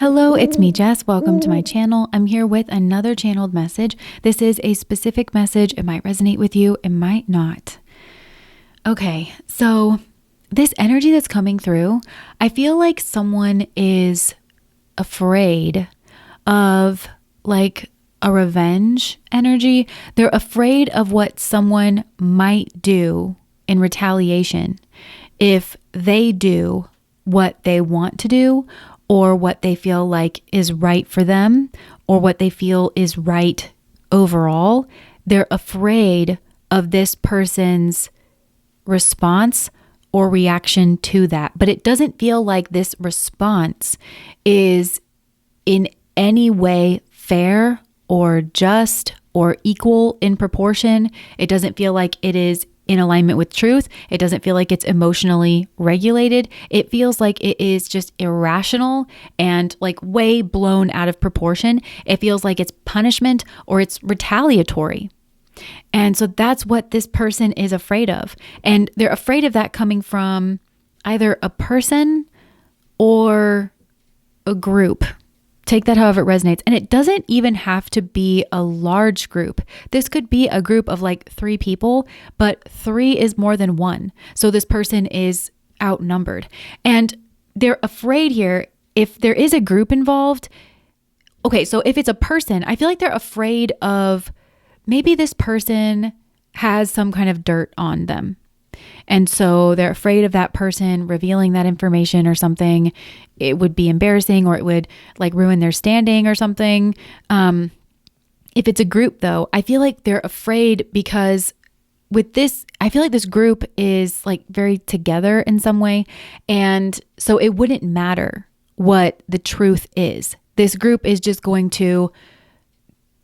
Hello, it's me, Jess. Welcome to my channel. I'm here with another channeled message. This is a specific message. It might resonate with you, it might not. Okay, so this energy that's coming through, I feel like someone is afraid of like a revenge energy. They're afraid of what someone might do in retaliation if they do what they want to do, or what they feel like is right for them, or what they feel is right overall. They're afraid of this person's response or reaction to that. But it doesn't feel like this response is in any way fair or just or equal in proportion. It doesn't feel like it is in alignment with truth. It doesn't feel like it's emotionally regulated. It feels like it is just irrational and like way blown out of proportion. It feels like it's punishment or it's retaliatory. And so that's what this person is afraid of. And they're afraid of that coming from either a person or a group. Take that however it resonates. And it doesn't even have to be a large group. This could be a group of like 3 people, but 3 is more than 1. So this person is outnumbered. And they're afraid here, if there is a group involved. Okay, so if it's a person, I feel like they're afraid of maybe this person has some kind of dirt on them. And so they're afraid of that person revealing that information or something. It would be embarrassing, or it would like ruin their standing or something. If it's a group though, I feel like they're afraid because with this, I feel like this group is like very together in some way. And so it wouldn't matter what the truth is. This group is just going to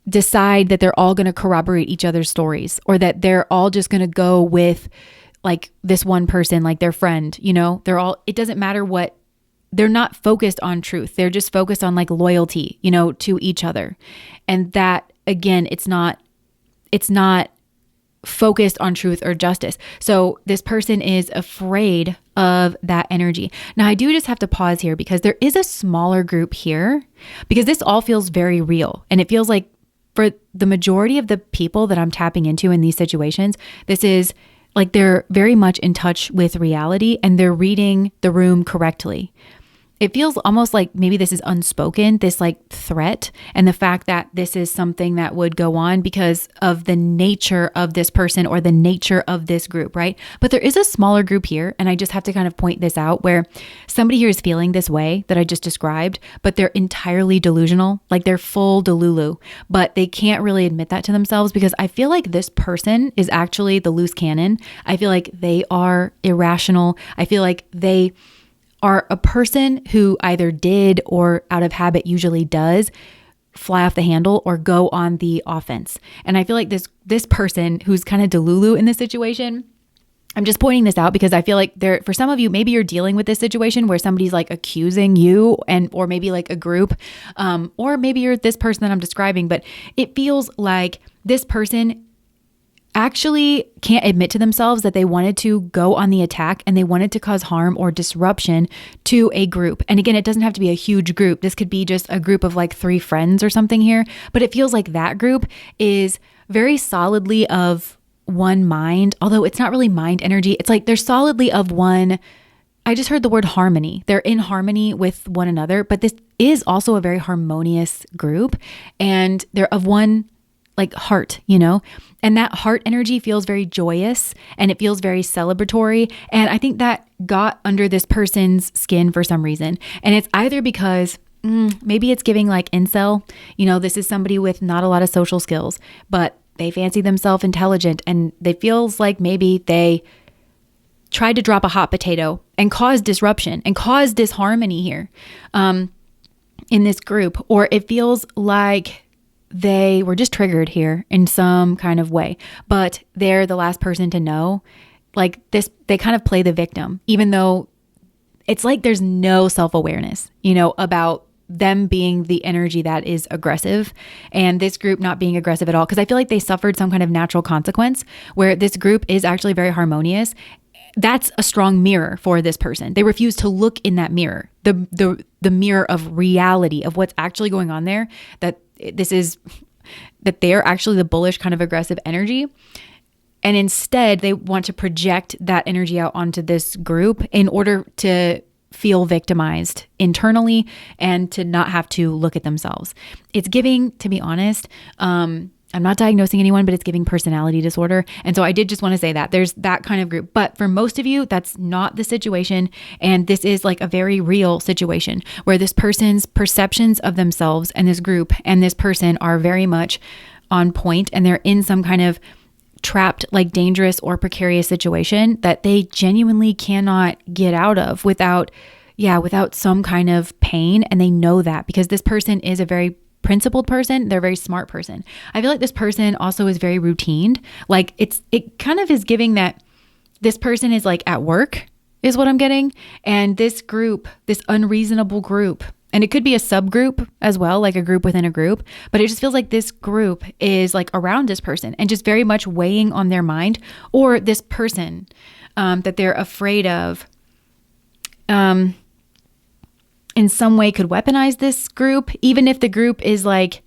decide that they're all going to corroborate each other's stories, or that they're all just going to go with like this one person, like their friend, it doesn't matter what, they're not focused on truth. They're just focused on like loyalty, to each other. And that, again, it's not focused on truth or justice. So this person is afraid of that energy. Now I do just have to pause here because there is a smaller group here, because this all feels very real. And it feels like for the majority of the people that I'm tapping into in these situations, this is like they're very much in touch with reality and they're reading the room correctly. It feels almost like maybe this is unspoken, this like threat, and the fact that this is something that would go on because of the nature of this person or the nature of this group, right? But there is a smaller group here, and I just have to kind of point this out, where somebody here is feeling this way that I just described, but they're entirely delusional, like they're full delulu, but they can't really admit that to themselves, because I feel like this person is actually the loose cannon. I feel like they are irrational. I feel like they are a person who either did or out of habit usually does fly off the handle or go on the offense. And I feel like this person who's kind of delulu in this situation, I'm just pointing this out because I feel like for some of you, maybe you're dealing with this situation where somebody's like accusing you, or maybe like a group, or maybe you're this person that I'm describing, but it feels like this person actually can't admit to themselves that they wanted to go on the attack and they wanted to cause harm or disruption to a group. And again, it doesn't have to be a huge group. This could be just a group of like 3 friends or something here, but it feels like that group is very solidly of one mind, although it's not really mind energy. It's like they're solidly of one. I just heard the word harmony. They're in harmony with one another, but this is also a very harmonious group, and they're of one like heart, and that heart energy feels very joyous and it feels very celebratory. And I think that got under this person's skin for some reason. And it's either because maybe it's giving like incel, this is somebody with not a lot of social skills, but they fancy themselves intelligent, and they feels like maybe they tried to drop a hot potato and cause disruption and cause disharmony here in this group. Or it feels like they were just triggered here in some kind of way, but they're the last person to know. Like this, they kind of play the victim, even though it's like there's no self-awareness, about them being the energy that is aggressive and this group not being aggressive at all. Because I feel like they suffered some kind of natural consequence where this group is actually very harmonious, that's a strong mirror for this person. They refuse to look in that mirror, the mirror of reality of what's actually going on there, that they're actually the bullish kind of aggressive energy. And instead they want to project that energy out onto this group in order to feel victimized internally and to not have to look at themselves. It's giving, to be honest, I'm not diagnosing anyone, but it's giving personality disorder. And so I did just want to say that there's that kind of group. But for most of you, that's not the situation. And this is like a very real situation where this person's perceptions of themselves and this group and this person are very much on point, and they're in some kind of trapped, like dangerous or precarious situation that they genuinely cannot get out of without some kind of pain. And they know that because this person is a very principled person. They're a very smart person. I feel like this person also is very routined. Like it kind of is giving that this person is like at work is what I'm getting. And this group, this unreasonable group, and it could be a subgroup as well, like a group within a group, but it just feels like this group is like around this person and just very much weighing on their mind, or this person that they're afraid of in some way could weaponize this group. Even if the group is like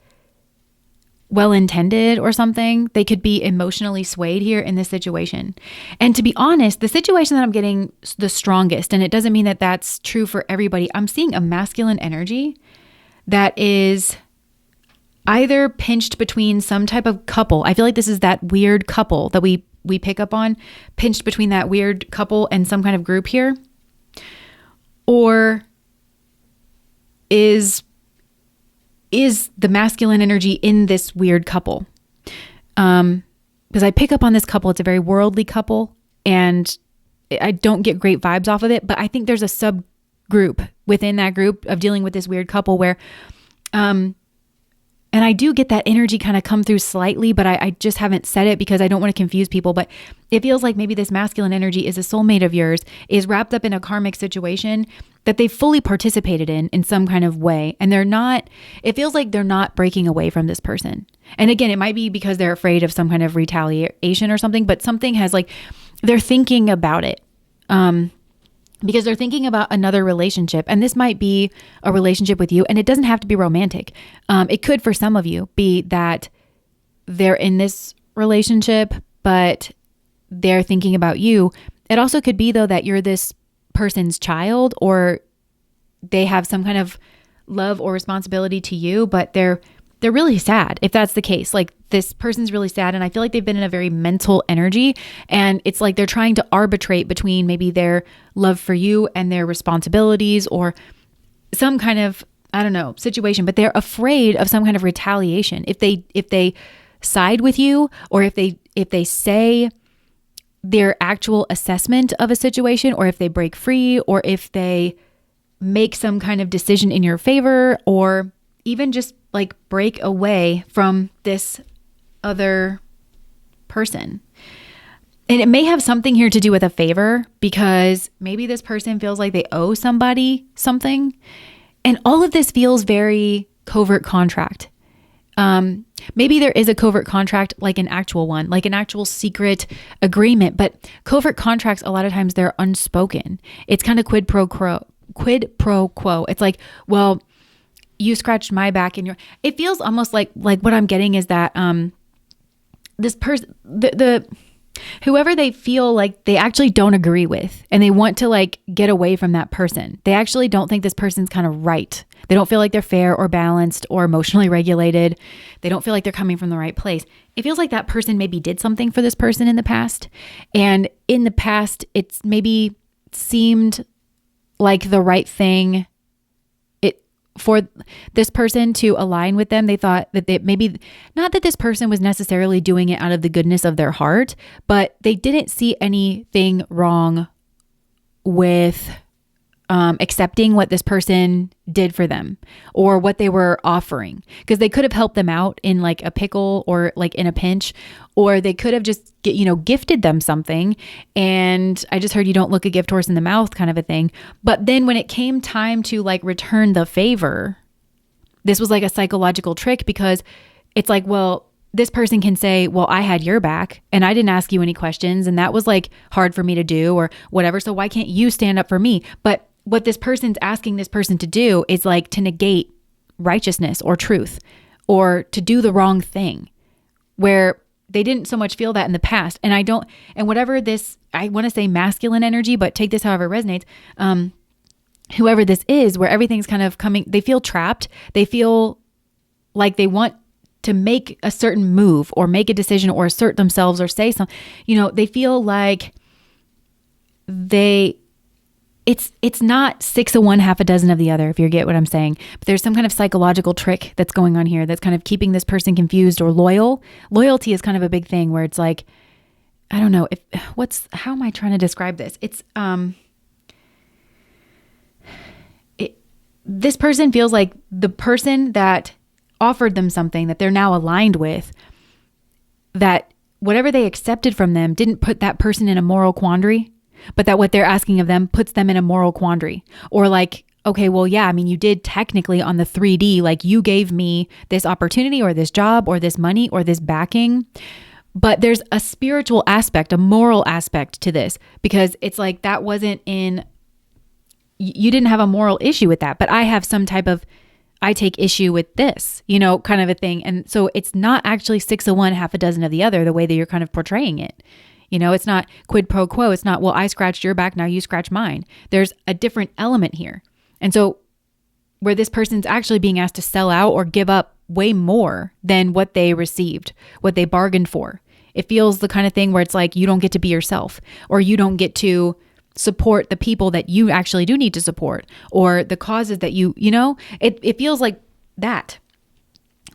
well-intended or something, they could be emotionally swayed here in this situation. And to be honest, the situation that I'm getting the strongest, and it doesn't mean that that's true for everybody, I'm seeing a masculine energy that is either pinched between some type of couple. I feel like this is that weird couple that we pick up on, pinched between that weird couple and some kind of group here. Or is the masculine energy in this weird couple? Because I pick up on this couple. It's a very worldly couple, and I don't get great vibes off of it, but I think there's a subgroup within that group of dealing with this weird couple where, and I do get that energy kind of come through slightly, but I just haven't said it because I don't want to confuse people. But it feels like maybe this masculine energy is a soulmate of yours, is wrapped up in a karmic situation that they fully participated in some kind of way. And it feels like they're not breaking away from this person. And again, it might be because they're afraid of some kind of retaliation or something, but something has they're thinking about it. Because they're thinking about another relationship, and this might be a relationship with you, and it doesn't have to be romantic. It could, for some of you, be that they're in this relationship, but they're thinking about you. It also could be, though, that you're this person's child, or they have some kind of love or responsibility to you, but they're really sad. If that's the case, like this person's really sad, and I feel like they've been in a very mental energy, and it's like they're trying to arbitrate between maybe their love for you and their responsibilities, or some kind of, I don't know, situation, but they're afraid of some kind of retaliation. If they side with you, or if they say their actual assessment of a situation, or if they break free, or if they make some kind of decision in your favor, or even just like break away from this other person. And it may have something here to do with a favor, because maybe this person feels like they owe somebody something. And all of this feels very covert contract. Maybe there is a covert contract, like an actual one, like an actual secret agreement, but covert contracts, a lot of times they're unspoken. It's kind of quid pro quo. It's like, well, you scratched my back and it feels almost like what I'm getting is that, this person, whoever they feel like they actually don't agree with, and they want to like get away from that person. They actually don't think this person's kind of right. They don't feel like they're fair or balanced or emotionally regulated. They don't feel like they're coming from the right place. It feels like that person maybe did something for this person in the past. And in the past, it's maybe seemed like the right thing for this person to align with them. They thought that maybe not that this person was necessarily doing it out of the goodness of their heart, but they didn't see anything wrong with accepting what this person did for them or what they were offering, because they could have helped them out in like a pickle or like in a pinch, or they could have just gifted them something. And I just heard, you don't look a gift horse in the mouth kind of a thing. But then when it came time to like return the favor, this was like a psychological trick, because it's like, well, this person can say, well, I had your back and I didn't ask you any questions. And that was like hard for me to do or whatever. So why can't you stand up for me? But what this person's asking this person to do is like to negate righteousness or truth or to do the wrong thing, where they didn't so much feel that in the past. And whatever this, I want to say masculine energy, but take this however it resonates. Whoever this is, where everything's kind of coming, they feel trapped. They feel like they want to make a certain move or make a decision or assert themselves or say something. They feel like it's not 6 of one, half a dozen of the other, if you get what I'm saying. But there's some kind of psychological trick that's going on here that's kind of keeping this person confused or loyal. Loyalty is kind of a big thing where it's like, I don't know how am I trying to describe this? It's, this person feels like the person that offered them something that they're now aligned with, that whatever they accepted from them didn't put that person in a moral quandary, but that what they're asking of them puts them in a moral quandary. Or like, okay, well, yeah, I mean, you did technically on the 3D, like you gave me this opportunity or this job or this money or this backing, but there's a spiritual aspect, a moral aspect to this, because it's like that wasn't in, you didn't have a moral issue with that, but I have some type of, I take issue with this, kind of a thing. And so it's not actually 6 of one, half a dozen of the other, the way that you're kind of portraying it. It's not quid pro quo. It's not, well, I scratched your back, now you scratch mine. There's a different element here. And so where this person's actually being asked to sell out or give up way more than what they received, what they bargained for. It feels the kind of thing where it's like, you don't get to be yourself, or you don't get to support the people that you actually do need to support, or the causes that it feels like that.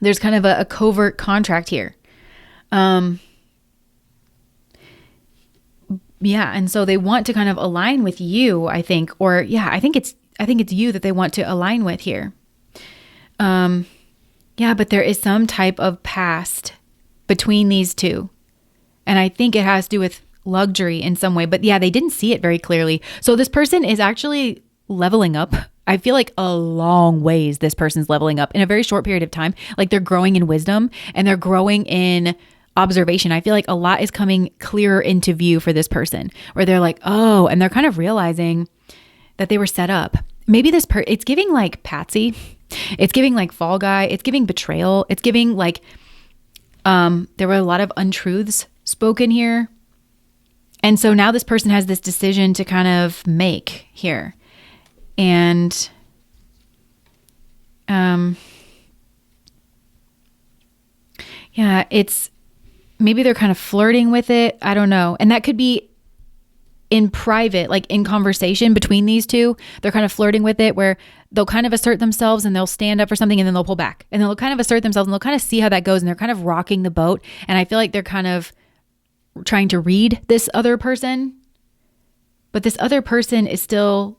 There's kind of a covert contract here. Yeah. And so they want to kind of align with you, I think, or yeah, I think it's you that they want to align with here. Yeah, but there is some type of past between these two. And I think it has to do with luxury in some way, but yeah, they didn't see it very clearly. So this person is actually leveling up. I feel like a long ways this person's leveling up in a very short period of time. Like they're growing in wisdom and they're growing in observation. I feel like a lot is coming clearer into view for this person, where they're like, oh, and they're kind of realizing that they were set up. Maybe it's giving like Patsy. It's giving like Fall Guy. It's giving betrayal. It's giving like, there were a lot of untruths spoken here. And so now this person has this decision to kind of make here. And yeah, it's maybe they're kind of flirting with it. I don't know. And that could be in private, like in conversation between these two. They're kind of flirting with it where they'll kind of assert themselves and they'll stand up for something and then they'll pull back. And they'll kind of assert themselves and they'll kind of see how that goes. And they're kind of rocking the boat. And I feel like they're kind of trying to read this other person. But this other person is still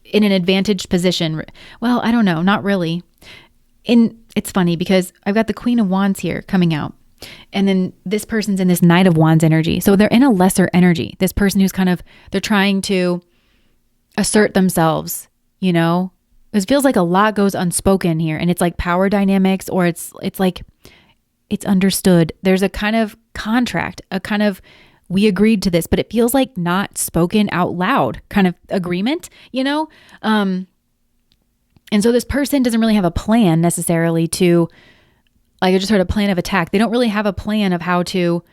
in an advantaged position. Well, I don't know. Not really. It's funny because I've got the Queen of Wands here coming out. And then this person's in this Knight of Wands energy. So they're in a lesser energy. This person who's kind of, they're trying to assert themselves, It feels like a lot goes unspoken here. And it's like power dynamics, or it's like, it's understood. There's a kind of contract, a kind of, we agreed to this, but it feels like not spoken out loud kind of agreement, And so this person doesn't really have a plan necessarily to, like I just heard a plan of attack. They don't really have a plan of how to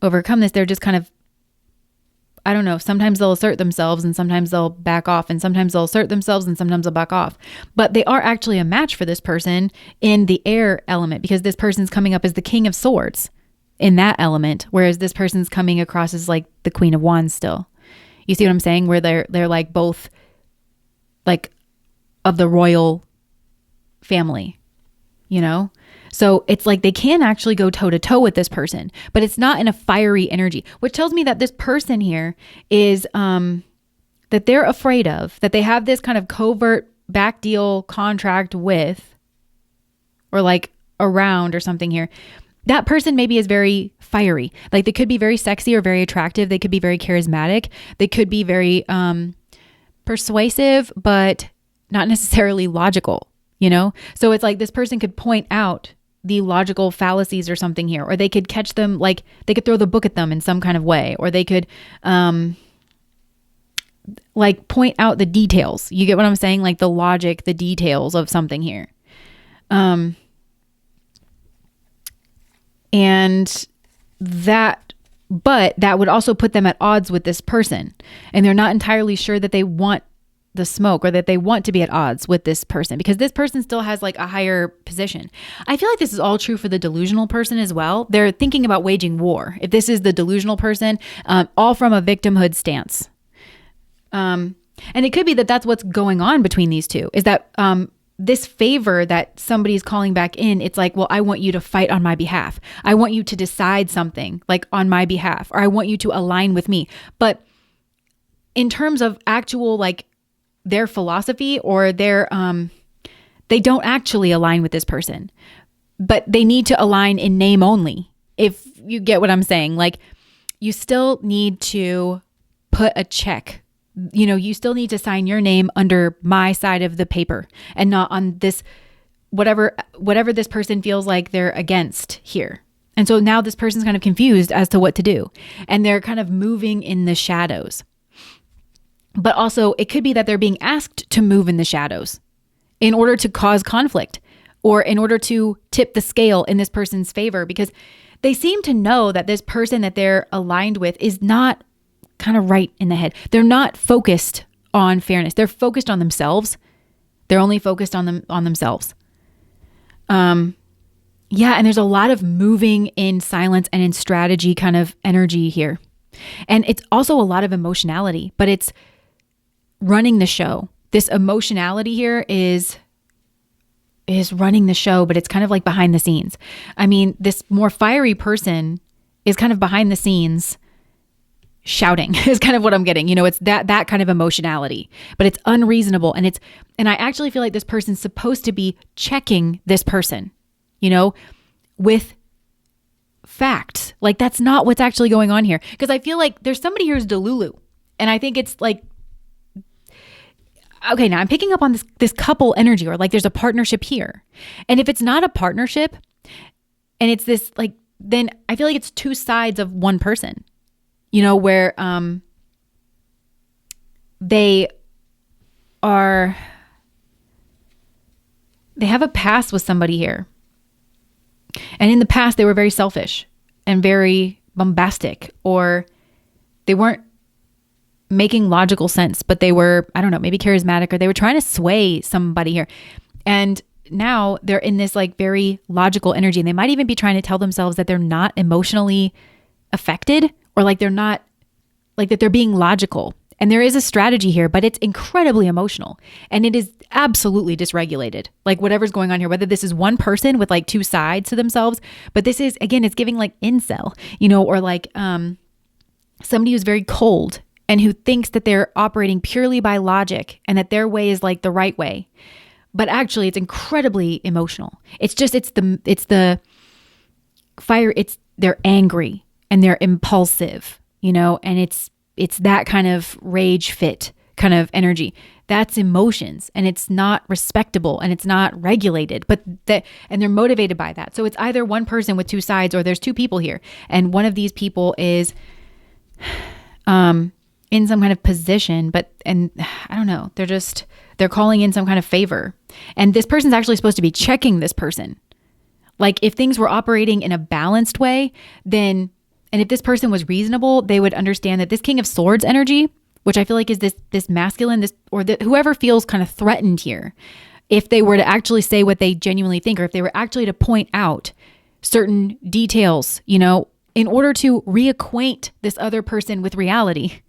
overcome this. They're just kind of, I don't know, sometimes they'll assert themselves and sometimes they'll back off, and sometimes they'll assert themselves and sometimes they'll back off. But they are actually a match for this person in the air element, because this person's coming up as the King of Swords in that element, whereas this person's coming across as like the Queen of Wands still. You see what I'm saying? Where they're like both like of the royal family, So it's like they can actually go toe to toe with this person, but it's not in a fiery energy, which tells me that this person here is, that they're afraid of, that they have this kind of covert back deal contract with, or like around or something here. That person maybe is very fiery. Like they could be very sexy or very attractive. They could be very charismatic. They could be very, persuasive, but not necessarily logical, So it's like this person could point out the logical fallacies or something here, or they could catch them, like they could throw the book at them in some kind of way, or they could like point out the details. You get what I'm saying? Like the logic, the details of something here. And that, but that would also put them at odds with this person. And they're not entirely sure that they want the smoke or that they want to be at odds with this person, because this person still has like a higher position. I feel like this is all true for the delusional person as well. They're thinking about waging war. If this is the delusional person, all from a victimhood stance. And it could be that that's what's going on between these two, is that this favor that somebody's calling back in, it's like, well, I want you to fight on my behalf. I want you to decide something like on my behalf, or I want you to align with me. But in terms of actual, like their philosophy or their, they don't actually align with this person, but they need to align in name only. If you get what I'm saying, like you still need to put a check. You know, you still need to sign your name under my side of the paper and not on this, whatever this person feels like they're against here. And so now this person's kind of confused as to what to do. And they're kind of moving in the shadows. But also it could be that they're being asked to move in the shadows in order to cause conflict or in order to tip the scale in this person's favor, because they seem to know that this person that they're aligned with is not kind of right in the head. They're not focused on fairness. They're focused on themselves. They're only focused on themselves. And there's a lot of moving in silence and in strategy kind of energy here. And it's also a lot of emotionality, but it's running the show. This emotionality here is running the show, but it's kind of like behind the scenes. I mean, this more fiery person is kind of behind the scenes shouting is kind of what I'm getting. You know, it's that kind of emotionality, but it's unreasonable. And I actually feel like this person's supposed to be checking this person, you know, with facts. Like that's not what's actually going on here. Because I feel like there's somebody here who's delulu. And I think it's like, okay, now I'm picking up on this couple energy, or like there's a partnership here. And if it's not a partnership and it's this like, then I feel like it's two sides of one person. You know, where they have a past with somebody here. And in the past, they were very selfish and very bombastic, or they weren't making logical sense, but they were, I don't know, maybe charismatic, or they were trying to sway somebody here. And now they're in this like very logical energy, and they might even be trying to tell themselves that they're not emotionally affected, or like they're not, like that they're being logical. And there is a strategy here, but it's incredibly emotional. And it is absolutely dysregulated. Like whatever's going on here, whether this is one person with like two sides to themselves, but this is, again, it's giving like incel, you know, or like somebody who's very cold and who thinks that they're operating purely by logic and that their way is like the right way. But actually it's incredibly emotional. It's the fire. They're angry. And they're impulsive, you know, and it's that kind of rage fit kind of energy. That's emotions, and it's not respectable, and it's not regulated, and they're motivated by that. So it's either one person with two sides, or there's two people here. And one of these people is in some kind of position, and I don't know, they're calling in some kind of favor. And this person's actually supposed to be checking this person. Like if things were operating in a balanced way, then, and if this person was reasonable, they would understand that this King of Swords energy, which I feel like is this masculine, whoever feels kind of threatened here, if they were to actually say what they genuinely think, or if they were actually to point out certain details, you know, in order to reacquaint this other person with reality,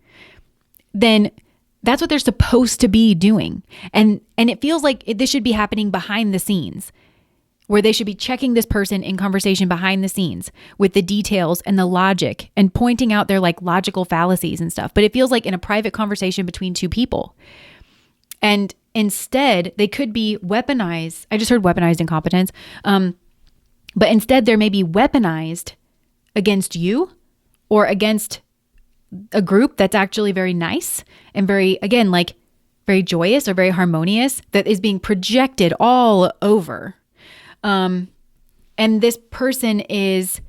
then that's what they're supposed to be doing. And it feels like this should be happening behind the scenes, where they should be checking this person in conversation behind the scenes with the details and the logic and pointing out their like logical fallacies and stuff. But it feels like in a private conversation between two people. And instead, they could be weaponized. I just heard weaponized incompetence. But instead, they're maybe weaponized against you or against a group that's actually very nice and very, again, like very joyous or very harmonious, that is being projected all over. And this person is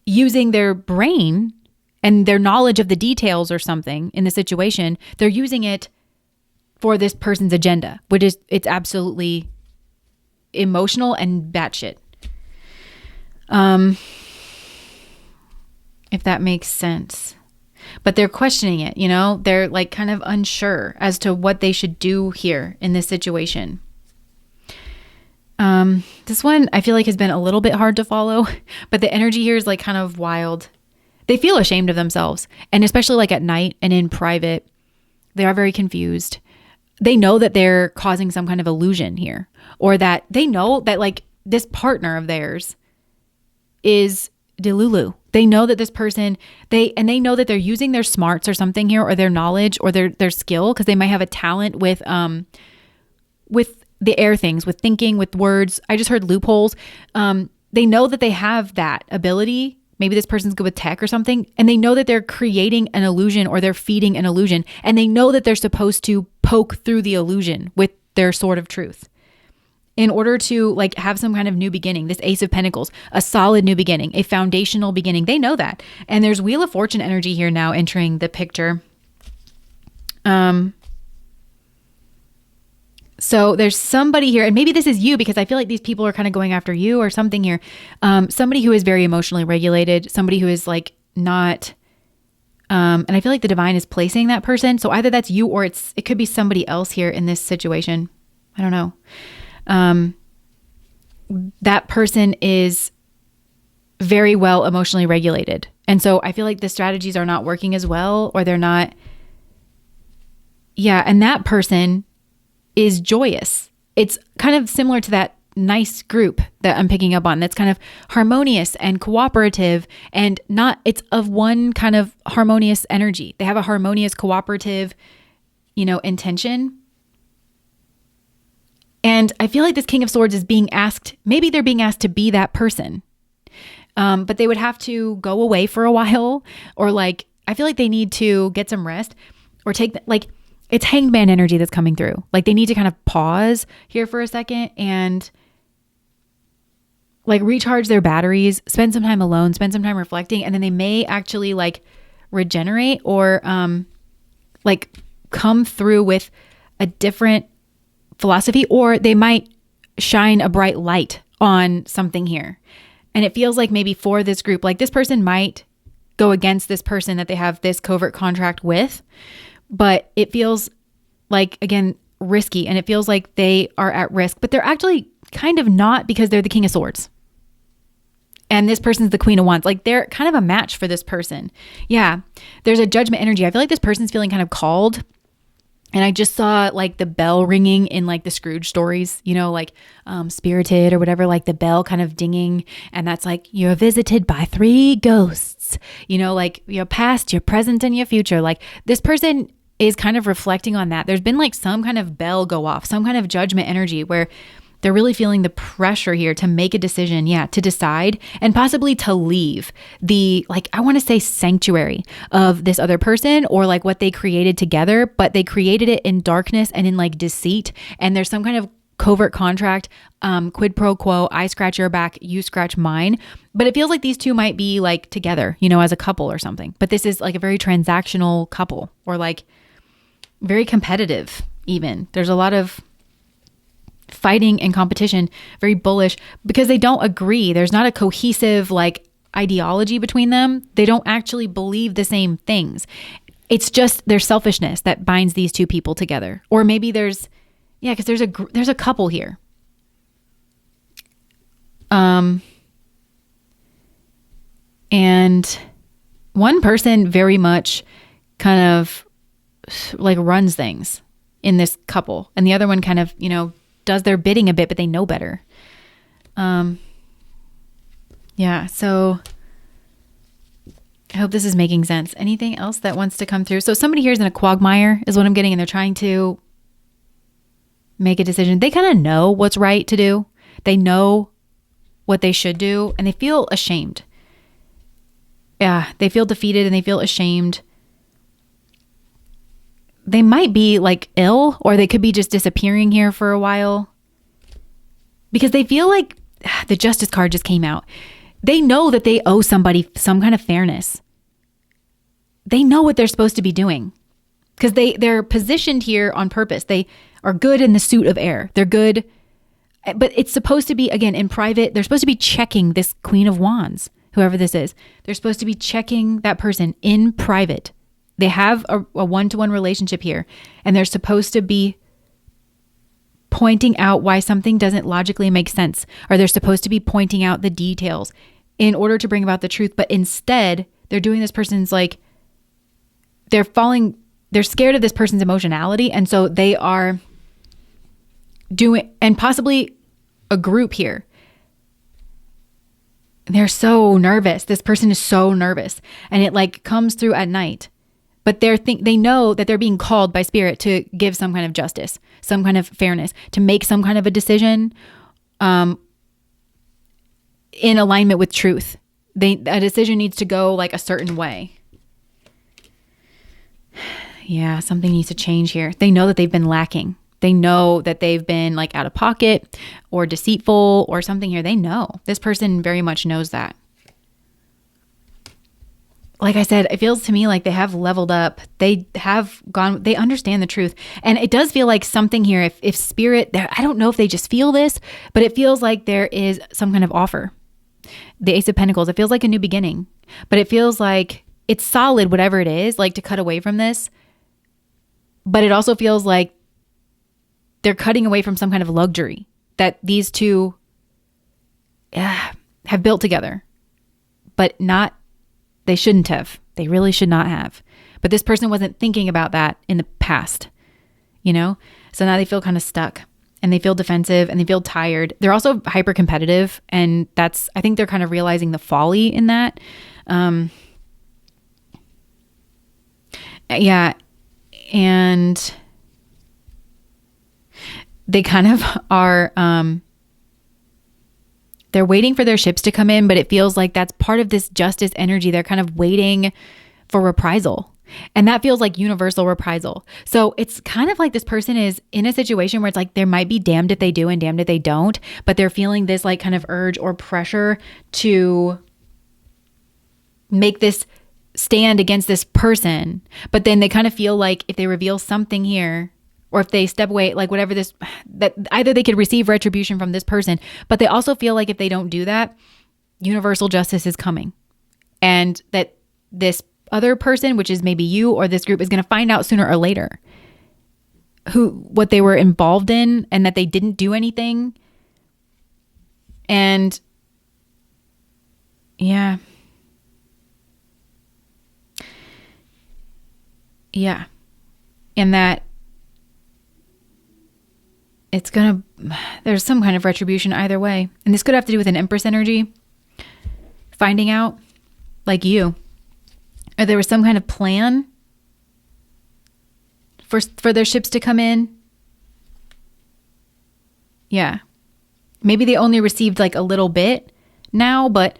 using their brain and their knowledge of the details or something in the situation. They're using it for this person's agenda, which is, it's absolutely emotional and batshit. If that makes sense. But they're questioning it, you know? They're like kind of unsure as to what they should do here in this situation. This one I feel like has been a little bit hard to follow, but the energy here is like kind of wild. They feel ashamed of themselves, and especially like at night and in private, they are very confused. They know that they're causing some kind of illusion here, or that they know that like this partner of theirs is delulu. They know that this person, they know that they're using their smarts or something here, or their knowledge or their skill, because they might have a talent with the air things, with thinking, with words. I just heard loopholes. They know that they have that ability. Maybe this person's good with tech or something, and they know that they're creating an illusion, or they're feeding an illusion, and they know that they're supposed to poke through the illusion with their sword of truth in order to like have some kind of new beginning. This Ace of Pentacles, a solid new beginning, a foundational beginning. They know that. And there's Wheel of Fortune energy here now entering the picture. So there's somebody here, and maybe this is you, because I feel like these people are kind of going after you or something here. Somebody who is very emotionally regulated, somebody who is like not, and I feel like the divine is placing that person. So either that's you, or it could be somebody else here in this situation. I don't know. That person is very well emotionally regulated. And so I feel like the strategies are not working as well, or they're not. Yeah. And that person is joyous. It's kind of similar to that nice group that I'm picking up on, that's kind of harmonious and cooperative, and not, it's of one kind of harmonious energy. They have a harmonious, cooperative, intention. And I feel like this King of Swords is being asked, maybe they're being asked to be that person. But they would have to go away for a while, or like, I feel like they need to get some rest, or take, it's Hanged Man energy that's coming through. Like they need to kind of pause here for a second and like recharge their batteries, spend some time alone, spend some time reflecting, and then they may actually like regenerate, or like come through with a different philosophy, or they might shine a bright light on something here. And it feels like maybe for this group, like this person might go against this person that they have this covert contract with, but it feels like, again, risky, and it feels like they are at risk, but they're actually kind of not, because they're the King of Swords. And this person's the Queen of Wands. Like they're kind of a match for this person. Yeah. There's a Judgment energy. I feel like this person's feeling kind of called. And I just saw like the bell ringing in like the Scrooge stories, like Spirited or whatever, like the bell kind of dinging. And that's like, you're visited by 3 ghosts, like your past, your present, and your future. Like this person is kind of reflecting on that. There's been like some kind of bell go off, some kind of judgment energy where they're really feeling the pressure here to make a decision, to decide, and possibly to leave the, like, I want to say sanctuary of this other person, or like what they created together, but they created it in darkness and in like deceit. And there's some kind of covert contract, quid pro quo, I scratch your back, you scratch mine. But it feels like these two might be like together, as a couple or something. But this is like a very transactional couple, or like very competitive even. There's a lot of fighting and competition, very bullish, because they don't agree. There's not a cohesive like ideology between them. They don't actually believe the same things. It's just their selfishness that binds these two people together. Or maybe there's a couple here. And one person very much kind of like runs things in this couple, and the other one kind of, does their bidding a bit, but they know better. So I hope this is making sense. Anything else that wants to come through? So somebody here is in a quagmire is what I'm getting, and they're trying to make a decision. They kind of know what's right to do. They know what they should do, and they feel ashamed. Yeah, they feel defeated and they feel ashamed. They might be like ill, or they could be just disappearing here for a while, because they feel like the justice card just came out. They know that they owe somebody some kind of fairness. They know what they're supposed to be doing because they're positioned here on purpose. They are good in the suit of air. They're good, but it's supposed to be, again, in private. They're supposed to be checking this Queen of Wands, whoever this is. They're supposed to be checking that person in private. They have a one-to-one relationship here, and they're supposed to be pointing out why something doesn't logically make sense, or they're supposed to be pointing out the details in order to bring about the truth. But instead, they're doing this person's they're scared of this person's emotionality. And so they are doing, and possibly a group here. They're so nervous. This person is so nervous, and it comes through at night. But they know that they're being called by spirit to give some kind of justice, some kind of fairness, to make some kind of a decision in alignment with truth. A decision needs to go a certain way. Yeah, something needs to change here. They know that they've been lacking. They know that they've been out of pocket or deceitful or something here. They know. This person very much knows that. Like I said, it feels to me like they have leveled up. They understand the truth. And it does feel like something here, if spirit, I don't know if they just feel this, but it feels like there is some kind of offer. The Ace of Pentacles, it feels like a new beginning, but it feels like it's solid, whatever it is, to cut away from this. But it also feels like they're cutting away from some kind of luxury that these two have built together, but they shouldn't have. They really should not have. But this person wasn't thinking about that in the past, So now they feel kind of stuck, and they feel defensive, and they feel tired. They're also hyper competitive, and I think they're kind of realizing the folly in that. Yeah. And they kind of are, they're waiting for their ships to come in, but it feels like that's part of this justice energy. They're kind of waiting for reprisal. And that feels like universal reprisal. So it's kind of like this person is in a situation where it's there might be damned if they do and damned if they don't, but they're feeling this kind of urge or pressure to make this stand against this person. But then they kind of feel like if they reveal something here, or if they step away, whatever that either they could receive retribution from this person, but they also feel like if they don't do that, universal justice is coming. And that this other person, which is maybe you or this group, is going to find out sooner or later what they were involved in, and that they didn't do anything. And yeah. Yeah. And that there's some kind of retribution either way. And this could have to do with an Empress energy, finding out, like you, or there was some kind of plan for their ships to come in. Yeah. Maybe they only received a little bit now, but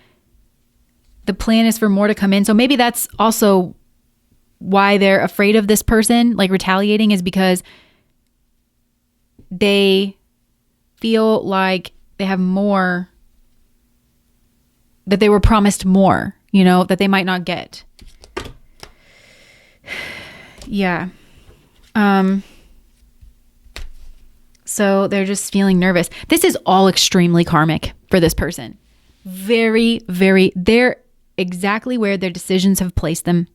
the plan is for more to come in. So maybe that's also why they're afraid of this person, retaliating, is because they feel like they have more, that they were promised more, that they might not get. Yeah. So they're just feeling nervous. This is all extremely karmic for this person. Very, very, they're exactly where their decisions have placed them.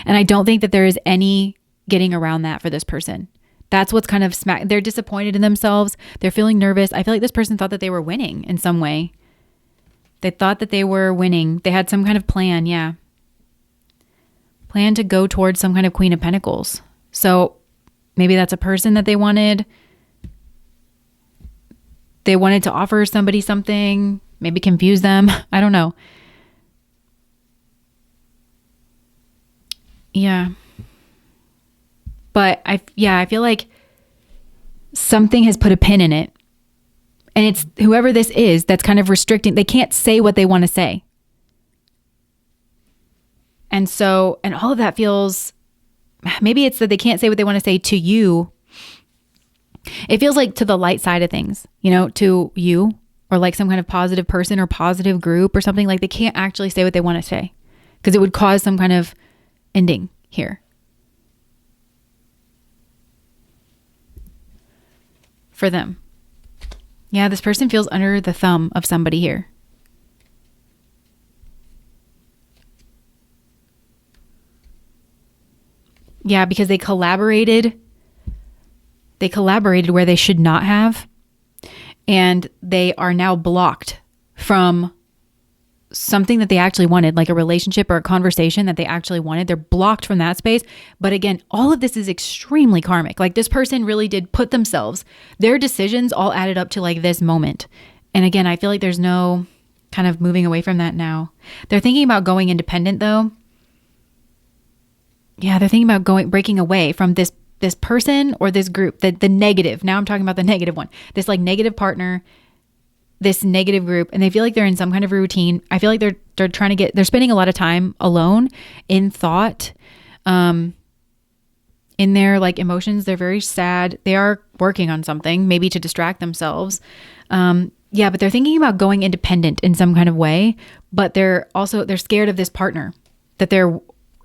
And I don't think that there is any getting around that for this person. That's what's kind of they're disappointed in themselves. They're feeling nervous. I feel like this person thought that they were winning in some way. They thought that they were winning. They had some kind of plan. Yeah. Plan to go towards some kind of Queen of Pentacles. So maybe that's a person that they wanted. They wanted to offer somebody something, maybe confuse them. I don't know. Yeah. But I feel like something has put a pin in it. And it's whoever this is that's kind of restricting. They can't say what they want to say. And so, and all of that feels, maybe it's that they can't say what they want to say to you. It feels like to the light side of things, to you, or like some kind of positive person or positive group or something. Like they can't actually say what they want to say because it would cause some kind of ending here. For them. Yeah, this person feels under the thumb of somebody here. Yeah, because they collaborated where they should not have. And they are now blocked from something that they actually wanted, like a relationship or a conversation that they actually wanted. They're blocked from that space. But again, all of this is extremely karmic. Like this person really did put themselves, their decisions all added up to like this moment. And again, I feel like there's no kind of moving away from that now. They're thinking about going independent though. Yeah, they're thinking about breaking away from this person or this group, the negative. Now I'm talking about the negative one. This like negative partner, this negative group, and they feel like they're in some kind of routine. I feel like they're spending a lot of time alone in thought, in their like emotions. They're very sad. They are working on something, maybe to distract themselves. Yeah, but they're thinking about going independent in some kind of way, but they're scared of this partner that they're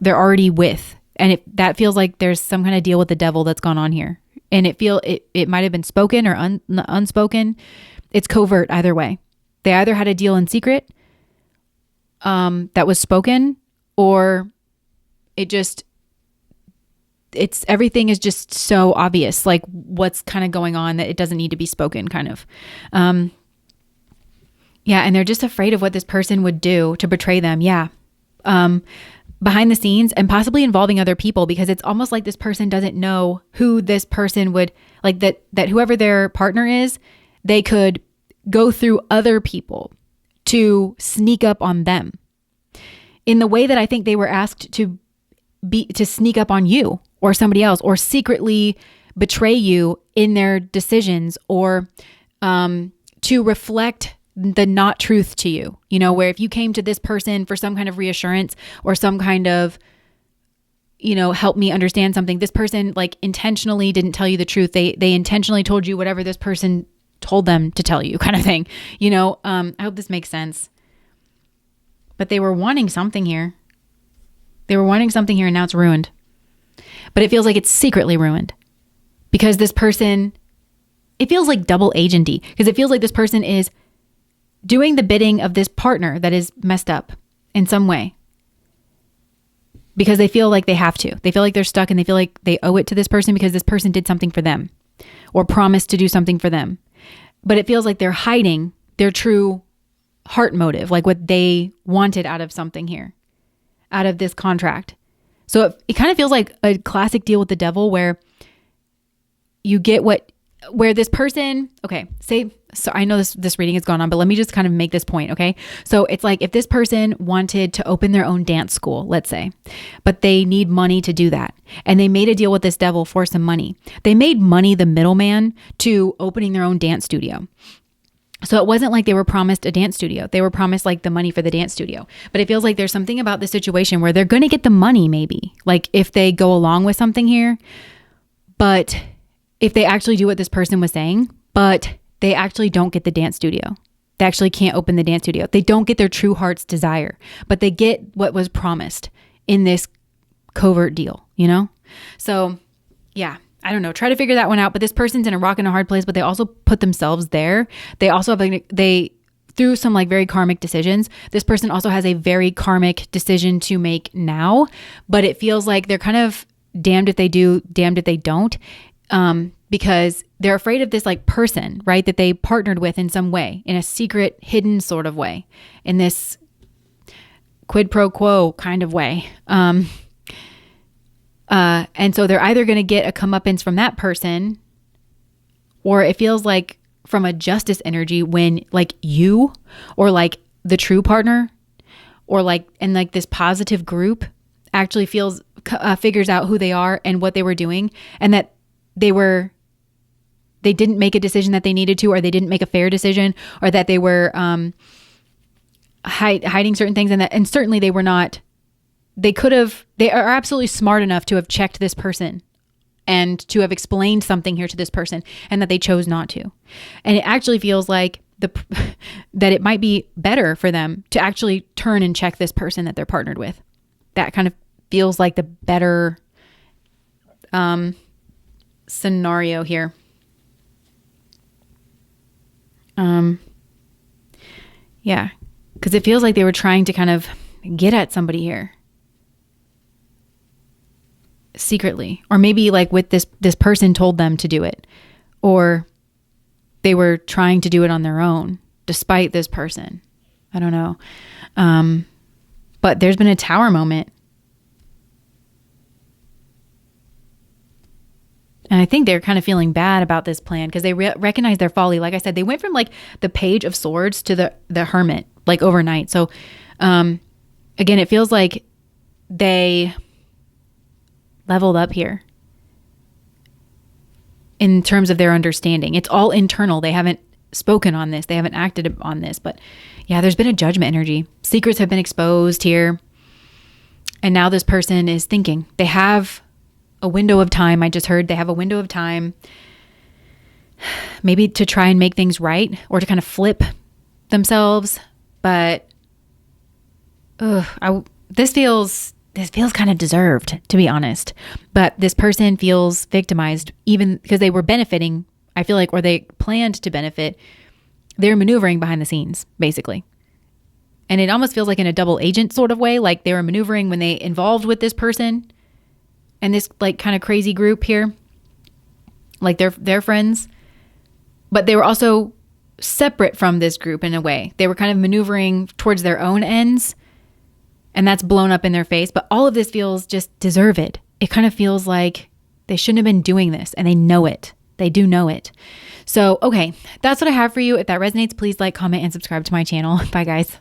already with. And that feels like there's some kind of deal with the devil that's gone on here. And it might have been spoken or unspoken. It's covert either way. They either had a deal in secret that was spoken, or everything is just so obvious, like what's kind of going on that it doesn't need to be spoken kind of. Yeah. And they're just afraid of what this person would do to betray them. Yeah. Behind the scenes and possibly involving other people, because it's almost like this person doesn't know who this person would like, that whoever their partner is, they could go through other people to sneak up on them in the way that I think they were asked to sneak up on you or somebody else, or secretly betray you in their decisions, or to reflect the not truth to you, where if you came to this person for some kind of reassurance or some kind of, help me understand something, this person like intentionally didn't tell you the truth. They intentionally told you whatever this person told them to tell you, kind of thing. I hope this makes sense. But they were wanting something here. And now it's ruined. But it feels like it's secretly ruined because this person, it feels like double agency, because it feels like this person is doing the bidding of this partner that is messed up in some way, because they feel like they have to. They feel like they're stuck and they feel like they owe it to this person because this person did something for them or promised to do something for them. But it feels like they're hiding their true heart motive, like what they wanted out of something here, out of this contract. So it kind of feels like a classic deal with the devil where you get where this person, so I know this reading has gone on, but let me just kind of make this point, okay? So it's like if this person wanted to open their own dance school, let's say, but they need money to do that, and they made a deal with this devil for some money. They made money the middleman to opening their own dance studio. So it wasn't like they were promised a dance studio. They were promised like the money for the dance studio. But it feels like there's something about the situation where they're going to get the money maybe, like if they go along with something here, but if they actually do what this person was saying, but they actually don't get the dance studio. They actually can't open the dance studio. They don't get their true heart's desire, but they get what was promised in this covert deal, So yeah, I don't know. Try to figure that one out. But this person's in a rock and a hard place, but they also put themselves there. They also have, through some like very karmic decisions, this person also has a very karmic decision to make now, but it feels like they're kind of damned if they do, damned if they don't. Because they're afraid of this like person, right? That they partnered with in some way, in a secret, hidden sort of way, in this quid pro quo kind of way. And so they're either going to get a comeuppance from that person, or it feels like from a justice energy when like you, or like the true partner, or like, and like this positive group actually figures out who they are and what they were doing, and that they didn't make a decision that they needed to, or they didn't make a fair decision, or that they were hiding certain things, and certainly they were not. They are absolutely smart enough to have checked this person and to have explained something here to this person, and that they chose not to. And it actually feels like that it might be better for them to actually turn and check this person that they're partnered with. That kind of feels like the better scenario here. Yeah, because it feels like they were trying to kind of get at somebody here secretly, or maybe like with this person told them to do it, or they were trying to do it on their own despite this person. I don't know. But there's been a tower moment. And I think they're kind of feeling bad about this plan because they recognize their folly. Like I said, they went from like the Page of Swords to the Hermit like overnight. So again, it feels like they leveled up here in terms of their understanding. It's all internal. They haven't spoken on this. They haven't acted on this. But yeah, there's been a judgment energy. Secrets have been exposed here. And now this person is thinking. They have a window of time. I just heard they have a window of time maybe to try and make things right or to kind of flip themselves. But this feels kind of deserved, to be honest. But this person feels victimized even because they were benefiting, I feel like, or they planned to benefit. They're maneuvering behind the scenes, basically. And it almost feels like in a double agent sort of way, like they were maneuvering when they involved with this person and this like kind of crazy group here, like they're friends, but they were also separate from this group in a way. They were kind of maneuvering towards their own ends, and that's blown up in their face. But all of this feels just deserved. It kind of feels like they shouldn't have been doing this, and they know it. They do know it. So, okay, that's what I have for you. If that resonates, please like, comment, and subscribe to my channel. Bye, guys.